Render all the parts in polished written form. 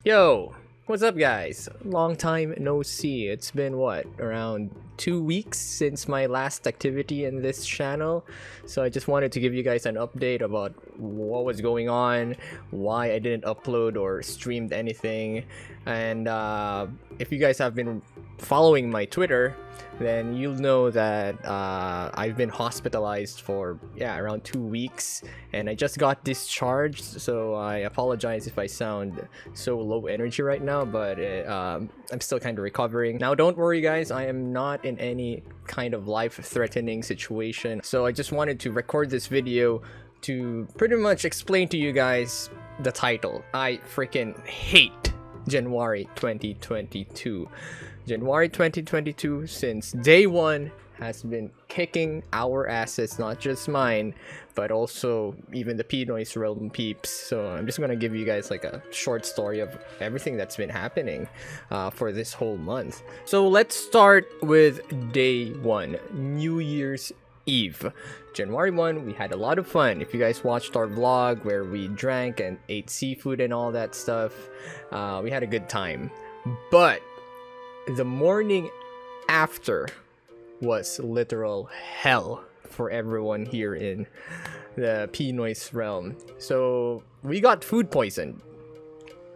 Yo, what's up guys? Long time no see. It's been what, around 2 weeks since my last activity in this channel. So I just wanted to give you guys an update about what was going on, why I didn't upload or streamed anything. And if you guys have been following my Twitter, then you'll know that I've been hospitalized for around 2 weeks, and I just got discharged, so I apologize if I sound so low energy right now, but I'm still kind of recovering. Now don't worry guys, I am not in any kind of life-threatening situation, so I just wanted to record this video to pretty much explain to you guys the title. I freaking hate January 2022. January 2022, since day one, has been kicking our asses, not just mine, but also even the Pinoy's Realm peeps. So I'm just gonna give you guys like a short story of everything that's been happening for this whole month. So let's start with day one, New Year's Eve. January 1, we had a lot of fun. If you guys watched our vlog where we drank and ate seafood and all that stuff, we had a good time. But the morning after was literal hell for everyone here in the Pinoy's Realm. So we got food poisoned,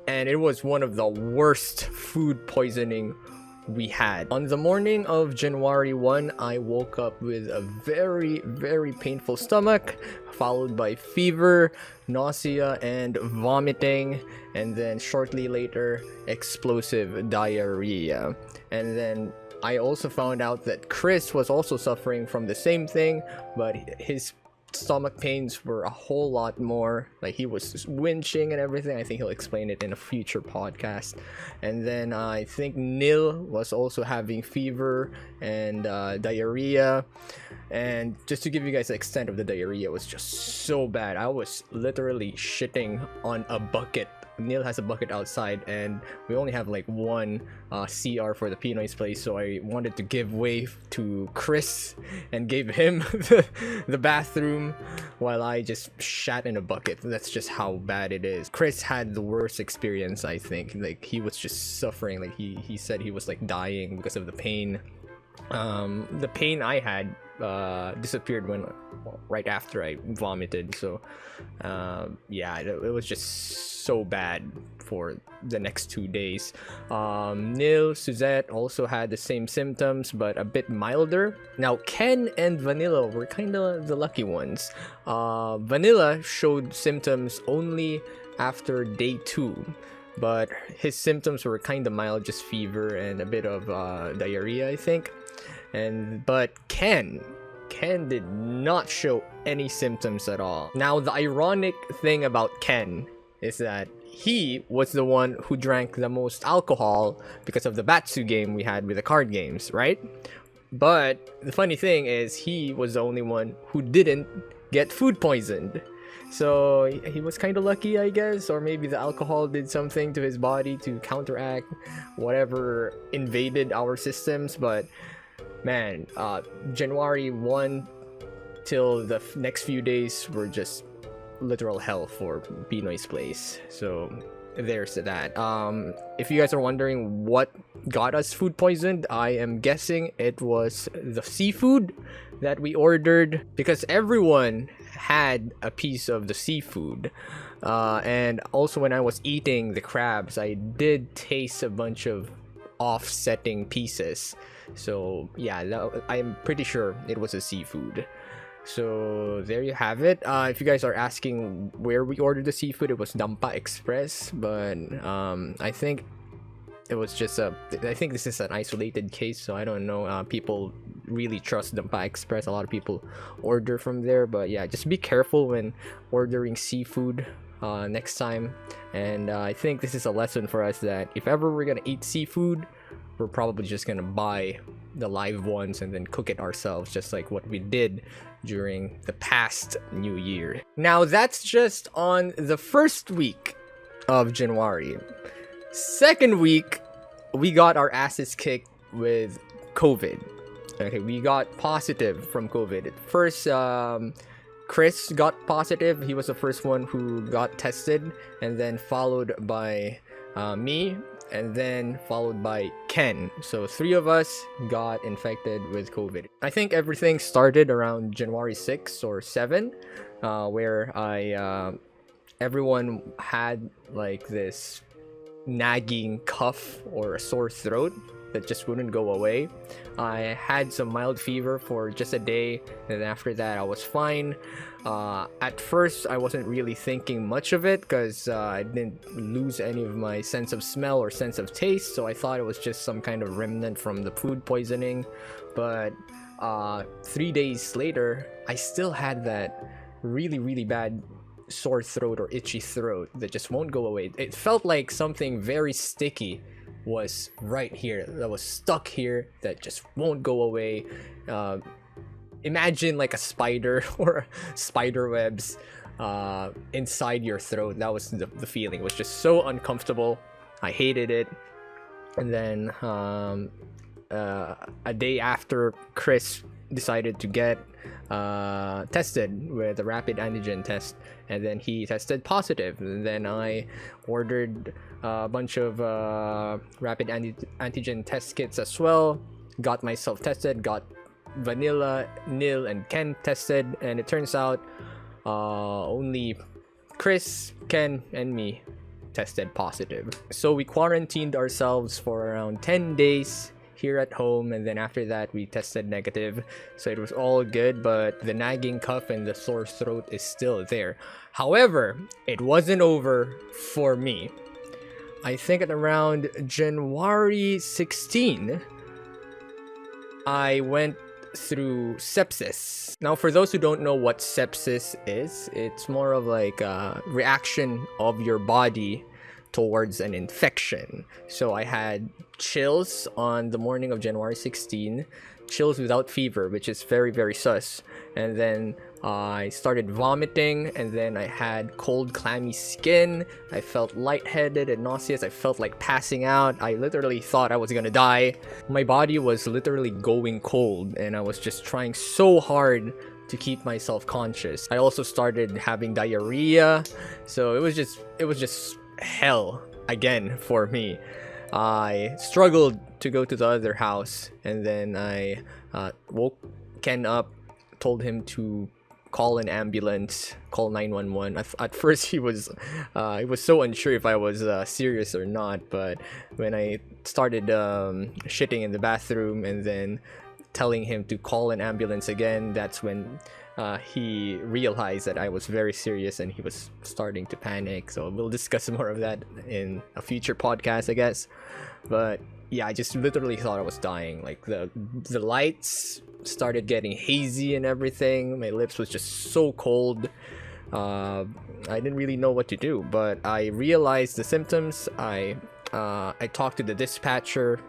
and it was one of the worst food poisoning we had. On the morning of January 1, I woke up with a very painful stomach, followed by fever, nausea, and vomiting, and then shortly later, explosive diarrhea. And then I also found out that Chris was also suffering from the same thing, but his stomach pains were a whole lot more. Like, he was just winching and everything. I think he'll explain it in a future podcast. And then I think Neil was also having fever and diarrhea. And just to give you guys the extent of the diarrhea, it was just so bad. I was literally shitting on a bucket. Neil has a bucket outside, and we only have like one CR for the Pinoy's place, so I wanted to give way to Chris and gave him the bathroom while I just shat in a bucket. That's just how bad it is. Chris had the worst experience, I think. Like, he was just suffering. Like, he said he was like dying because of the pain. The pain I had disappeared right after I vomited. So it was just so bad for the next 2 days. Neil, Suzette also had the same symptoms, but a bit milder. Now Ken and Vanilla were kind of the lucky ones. Vanilla showed symptoms only after day 2, but his symptoms were kind of mild, just fever and a bit of diarrhea, I think. But Ken did not show any symptoms at all. Now, the ironic thing about Ken is that he was the one who drank the most alcohol because of the Batsu game we had with the card games, right? But the funny thing is, he was the only one who didn't get food poisoned. So he was kind of lucky, I guess, or maybe the alcohol did something to his body to counteract whatever invaded our systems. But man, January 1 till the next few days were just literal hell for Pinoy's place. So there's that. If you guys are wondering what got us food poisoned, I am guessing it was the seafood that we ordered, because everyone had a piece of the seafood. And also when I was eating the crabs, I did taste a bunch of offsetting pieces. So yeah, I'm pretty sure it was a seafood. So there you have it. If you guys are asking where we ordered the seafood, it was Dampa Express, but I think it was just I think this is an isolated case, so I don't know. People really trust Dampa Express. A lot of people order from there, but yeah, just be careful when ordering seafood next time. And I think this is a lesson for us that if ever we're gonna eat seafood, we're probably just gonna buy the live ones and then cook it ourselves, just like what we did during the past New Year. Now that's just on the first week of January. Second week, we got our asses kicked with COVID. Okay, we got positive from COVID. At first, Chris got positive. He was the first one who got tested, and then followed by me, and then followed by Ken. So 3 of us got infected with COVID. I think everything started around January 6 or 7, where everyone had like this nagging cough or a sore throat that just wouldn't go away. I had some mild fever for just a day, and after that I was fine. At first I wasn't really thinking much of it because I didn't lose any of my sense of smell or sense of taste, so I thought it was just some kind of remnant from the food poisoning. But 3 days later I still had that really bad sore throat or itchy throat that just won't go away. It felt like something very sticky was right here, that was stuck here, that just won't go away. Imagine like a spider or spider webs inside your throat. That was the feeling. It was just so uncomfortable. I hated it. And then a day after, Chris decided to get tested with a rapid antigen test, and then he tested positive. And then I ordered a bunch of rapid antigen test kits as well, got myself tested, got Vanilla, Nil, and Ken tested, and it turns out only Chris, Ken, and me tested positive. So we quarantined ourselves for around 10 days here at home, and then after that we tested negative, so it was all good. But the nagging cough and the sore throat is still there. However, it wasn't over for me. I think at around January 16 I went through sepsis. Now, for those who don't know what sepsis is, it's more of like a reaction of your body towards an infection. So I had chills on the morning of January 16, chills without fever, which is very sus. And then I started vomiting, and then I had cold, clammy skin. I felt lightheaded and nauseous. I felt like passing out. I literally thought I was gonna die. My body was literally going cold, and I was just trying so hard to keep myself conscious. I also started having diarrhea, so it was just hell again for me. I struggled to go to the other house, and then I woke Ken up, told him to call an ambulance, call 911. At first he was so unsure if I was serious or not, but when I started shitting in the bathroom and then telling him to call an ambulance again, that's when he realized that I was very serious, and he was starting to panic. So we'll discuss more of that in a future podcast, I guess. But yeah, I just literally thought I was dying. Like the lights started getting hazy and everything. My lips was just so cold. I didn't really know what to do, but I realized the symptoms. I talked to the dispatcher,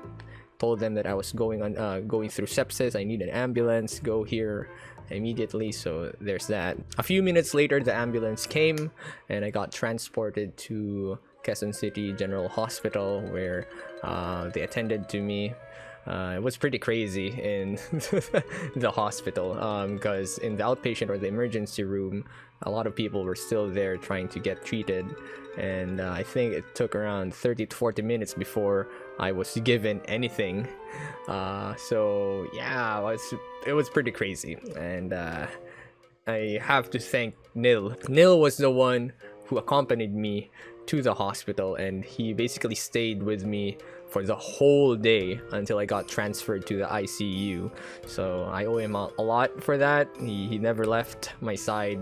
told them that I was going through sepsis. I need an ambulance. Go here immediately. So there's that. A few minutes later, the ambulance came, and I got transported to Quezon City General Hospital, where they attended to me. It was pretty crazy in the hospital, because in the outpatient or the emergency room, a lot of people were still there trying to get treated, and I think it took around 30 to 40 minutes before I was given anything. So yeah, it was pretty crazy, and I have to thank Nil. Nil was the one who accompanied me to the hospital, and he basically stayed with me for the whole day until I got transferred to the ICU. So I owe him a lot for that. He never left my side,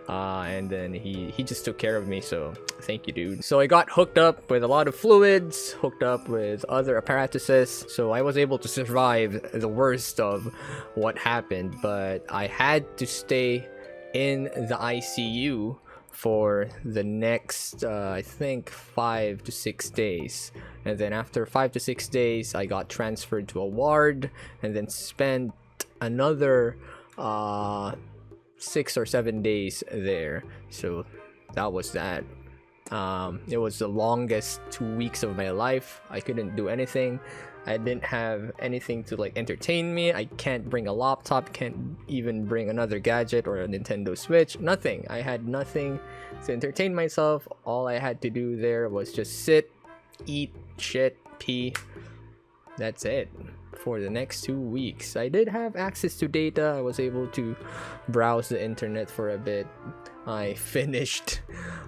and then he just took care of me, so thank you, dude. So I got hooked up with a lot of fluids, hooked up with other apparatuses, so I was able to survive the worst of what happened. But I had to stay in the ICU for the next I think 5 to 6 days, and then after 5 to 6 days I got transferred to a ward, and then spent another 6 or 7 days there. So that was that. It was the longest 2 weeks of my life. I couldn't do anything. I didn't have anything to like entertain me. I can't bring a laptop, can't even bring another gadget or a Nintendo Switch, nothing. I had nothing to entertain myself. All I had to do there was just sit, eat, shit, pee. That's it for the next 2 weeks. I did have access to data. I was able to browse the internet for a bit. I finished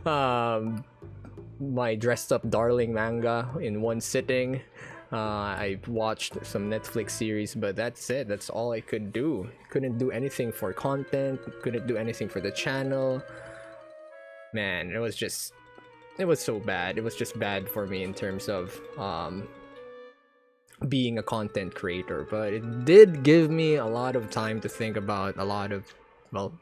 my dressed up darling manga in one sitting. I watched some Netflix series, but that's it. That's all I could do. Couldn't do anything for content. Couldn't do anything for the channel. Man, it was so bad. It was just bad for me in terms of being a content creator, but it did give me a lot of time to think about a lot of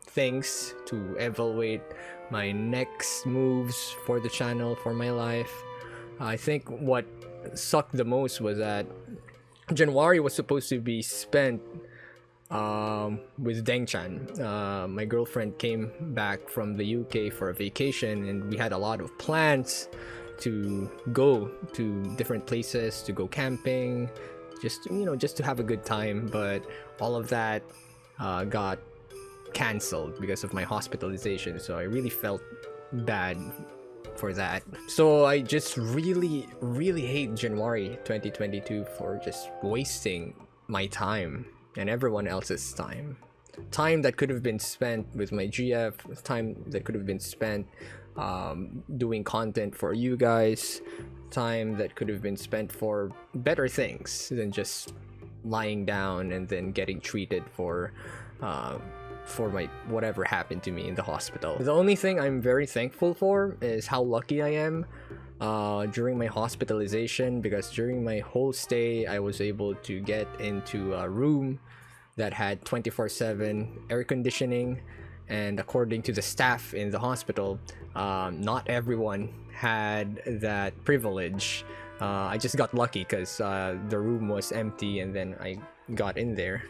things, to evaluate my next moves for the channel, for my life. I think what sucked the most was that January was supposed to be spent with Deng-chan. My girlfriend came back from the UK for a vacation, and we had a lot of plans to go to different places, to go camping, just to have a good time. But all of that got cancelled because of my hospitalization, so I really felt bad for that. So I just really hate January 2022 for just wasting my time and everyone else's time that could have been spent with my GF, time that could have been spent doing content for you guys, time that could have been spent for better things than just lying down and then getting treated for my whatever happened to me in the hospital. The only thing I'm very thankful for is how lucky I am during my hospitalization, because during my whole stay I was able to get into a room that had 24/7 air conditioning, and according to the staff in the hospital, not everyone had that privilege. I just got lucky because the room was empty, and then I got in there.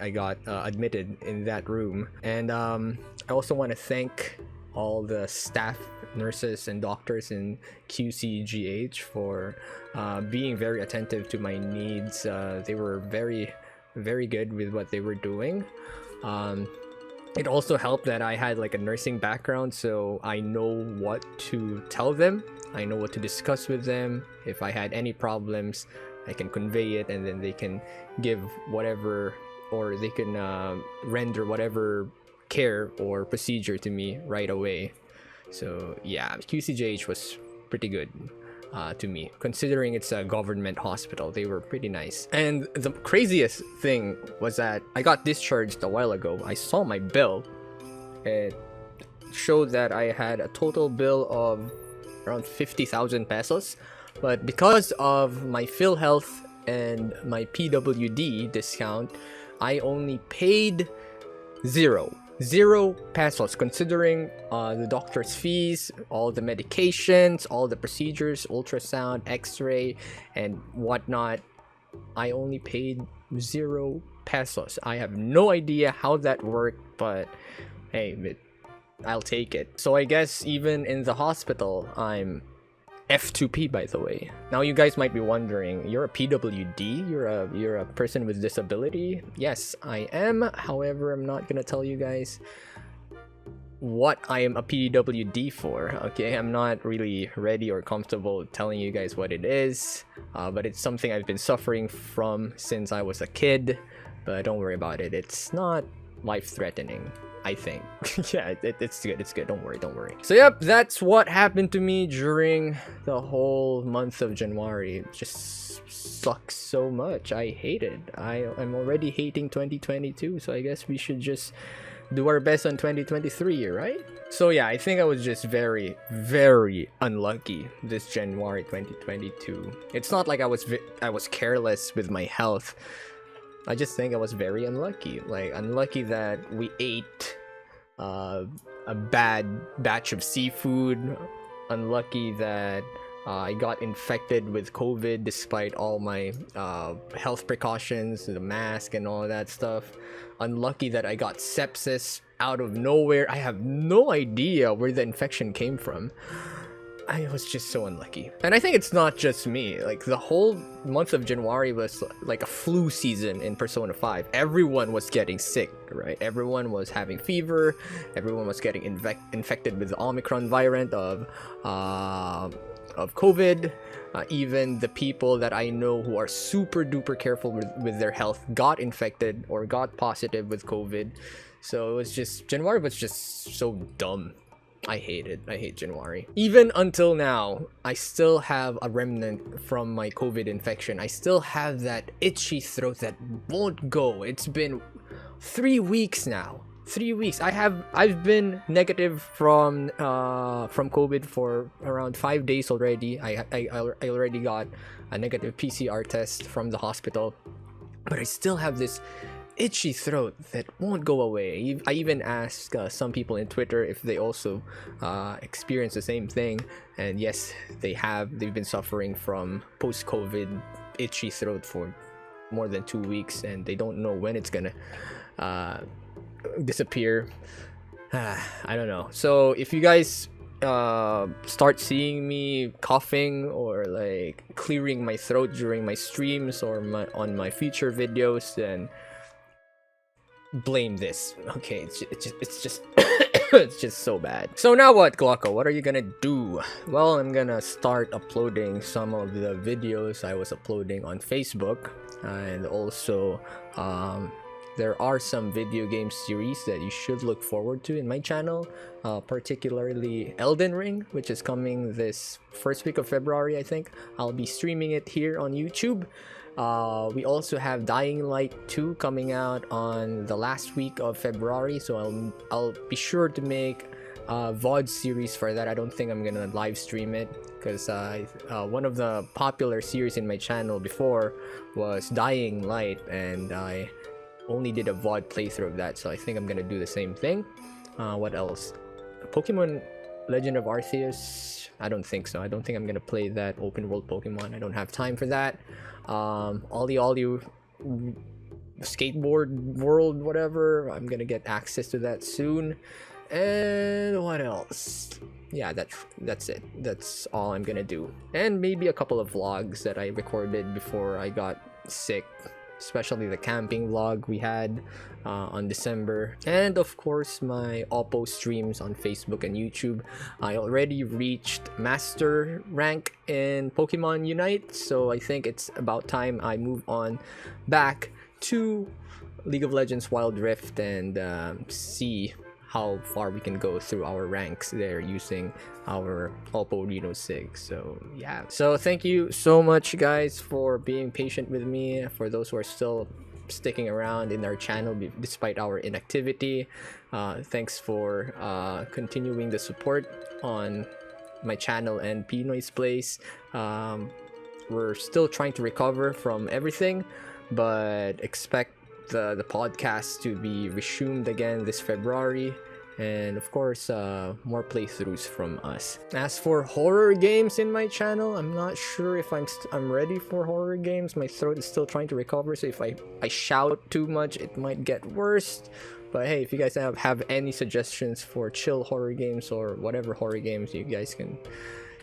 I got admitted in that room. And I also want to thank all the staff, nurses, and doctors in QCGH for being very attentive to my needs. They were very good with what they were doing. It also helped that I had like a nursing background, so I know what to tell them. I know what to discuss with them. If I had any problems, I can convey it, and then they can give whatever, or they can render whatever care or procedure to me right away. So yeah, QCJH was pretty good to me, considering it's a government hospital. They were pretty nice. And the craziest thing was that I got discharged a while ago. I saw my bill. It showed that I had a total bill of around 50,000 pesos, but because of my PhilHealth and my PWD discount, I only paid zero pesos, considering the doctor's fees, all the medications, all the procedures, ultrasound, x-ray, and whatnot. I only paid 0 pesos. I have no idea how that worked, but hey, I'll take it. So I guess even in the hospital, I'm F2P, by the way. Now you guys might be wondering, you're a PWD? You're a person with disability? Yes, I am. However, I'm not gonna tell you guys what I am a PWD for. Okay, I'm not really ready or comfortable telling you guys what it is, but it's something I've been suffering from since I was a kid. But don't worry about it. It's not life-threatening, I think. Yeah, it's good. It's good. Don't worry. So yep, that's what happened to me during the whole month of January. It just sucks so much. I hate it. I'm already hating 2022, so I guess we should just do our best on 2023, right? So yeah, I think I was just very unlucky this January 2022. It's not like I was careless with my health. I just think I was very unlucky. Like, unlucky that we ate a bad batch of seafood. Unlucky that I got infected with COVID despite all my health precautions, the mask and all that stuff. Unlucky that I got sepsis out of nowhere. I have no idea where the infection came from. I was just so unlucky. And I think it's not just me. Like, the whole month of January was like a flu season in Persona 5. Everyone was getting sick, right? Everyone was having fever. Everyone was getting infected with the Omicron variant of COVID. Even the people that I know who are super duper careful with their health got infected or got positive with COVID. So it was just, January was just so dumb. I hate it. I hate January. Even until now, I still have a remnant from my COVID infection. I still have that itchy throat that won't go. It's been 3 weeks now. 3 weeks. I've been negative from COVID for around 5 days already. I already got a negative PCR test from the hospital, but I still have this itchy throat that won't go away. I even asked some people in Twitter if they also experience the same thing, and yes, they have. They've been suffering from post-COVID itchy throat for more than 2 weeks, and they don't know when it's gonna disappear. I don't know. So if you guys start seeing me coughing or like clearing my throat during my streams or on my future videos, then blame this. Okay, it's just it's just so bad. So now what, GLOCO? What are you gonna do? Well, I'm gonna start uploading some of the videos I was uploading on Facebook, and also there are some video game series that you should look forward to in my channel, particularly Elden Ring, which is coming this first week of February, I think. I'll be streaming it here on YouTube. We also have Dying Light 2 coming out on the last week of February, so I'll be sure to make a VOD series for that. I don't think I'm gonna live stream it, because one of the popular series in my channel before was Dying Light, and I only did a VOD playthrough of that, so I think I'm gonna do the same thing. What else? Pokemon Legend of Arceus? I don't think so. I don't think I'm gonna play that open world Pokemon. I don't have time for that. Ollie Skateboard World, whatever, I'm gonna get access to that soon. And what else? Yeah, that's it. That's all I'm gonna do. And maybe a couple of vlogs that I recorded before I got sick, especially the camping vlog we had on December, and of course my Oppo streams on Facebook and YouTube. I already reached master rank in Pokemon Unite, so I think it's about time I move on back to League of Legends Wild Rift and see how far we can go through our ranks there using our Oppo Reno 6. So yeah, so thank you so much guys for being patient with me, for those who are still sticking around in our channel despite our inactivity. Thanks for continuing the support on my channel and Pinoy's Place. We're still trying to recover from everything, but expect the podcast to be resumed again this February, and of course more playthroughs from us. As for horror games in my channel, I'm not sure if I'm ready for horror games. My throat is still trying to recover, so if I shout too much it might get worse. But hey, if you guys have any suggestions for chill horror games or whatever horror games, you guys can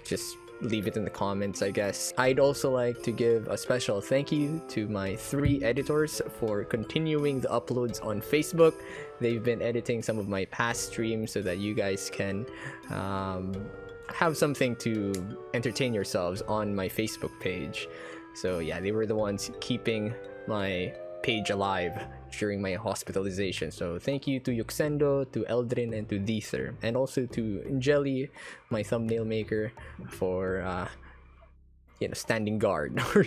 just leave it in the comments, I guess. I'd also like to give a special thank you to my 3 editors for continuing the uploads on Facebook. They've been editing some of my past streams so that you guys can have something to entertain yourselves on my Facebook page. So yeah, they were the ones keeping my page alive during my hospitalization. So thank you to Yuxendo, to Eldrin, and to Deether, and also to Jelly, my thumbnail maker, for standing guard or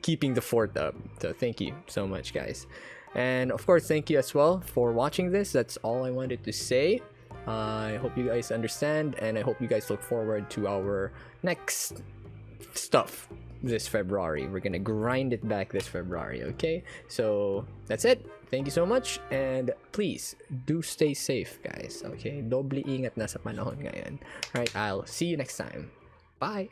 keeping the fort up. So thank you so much guys, and of course thank you as well for watching this. That's all I wanted to say. I hope you guys understand, and I hope you guys look forward to our next stuff this February. We're gonna grind it back this February, okay? So that's it. Thank you so much, and please do stay safe guys, okay? Doble ingat na sa panahon ngayon. Alright, I'll see you next time. Bye!